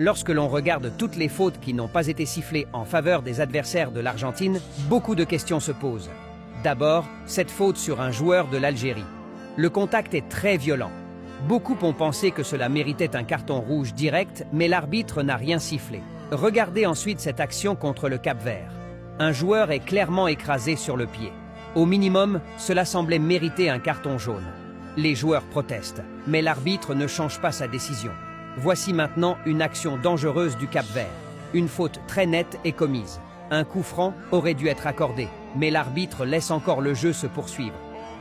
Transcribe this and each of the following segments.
Lorsque l'on regarde toutes les fautes qui n'ont pas été sifflées en faveur des adversaires de l'Argentine, beaucoup de questions se posent. D'abord, cette faute sur un joueur de l'Algérie. Le contact est très violent. Beaucoup ont pensé que cela méritait un carton rouge direct, mais l'arbitre n'a rien sifflé. Regardez ensuite cette action contre le Cap-Vert. Un joueur est clairement écrasé sur le pied. Au minimum, cela semblait mériter un carton jaune. Les joueurs protestent, mais l'arbitre ne change pas sa décision. Voici maintenant une action dangereuse du Cap-Vert. Une faute très nette est commise. Un coup franc aurait dû être accordé, mais l'arbitre laisse encore le jeu se poursuivre.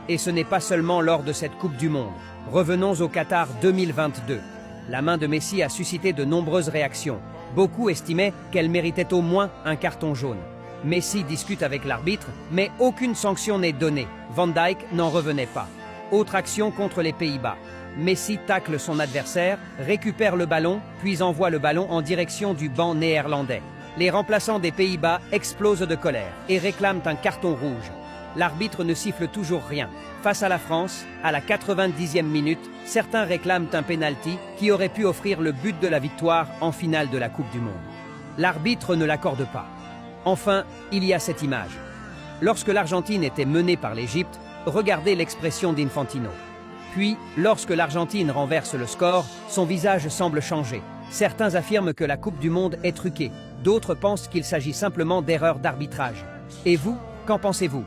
Et ce n'est pas seulement lors de cette Coupe du Monde. Revenons au Qatar 2022. La main de Messi a suscité de nombreuses réactions. Beaucoup estimaient qu'elle méritait au moins un carton jaune. Messi discute avec l'arbitre, mais aucune sanction n'est donnée. Van Dijk n'en revenait pas. Autre action contre les Pays-Bas. Messi tacle son adversaire, récupère le ballon, puis envoie le ballon en direction du banc néerlandais. Les remplaçants des Pays-Bas explosent de colère et réclament un carton rouge. L'arbitre ne siffle toujours rien. Face à la France, à la 90e minute, certains réclament un pénalty qui aurait pu offrir le but de la victoire en finale de la Coupe du Monde. L'arbitre ne l'accorde pas. Enfin, il y a cette image. Lorsque l'Argentine était menée par l'Égypte, regardez l'expression d'Infantino. Puis, lorsque l'Argentine renverse le score, son visage semble changer. Certains affirment que la Coupe du Monde est truquée. D'autres pensent qu'il s'agit simplement d'erreurs d'arbitrage. Et vous, qu'en pensez-vous ?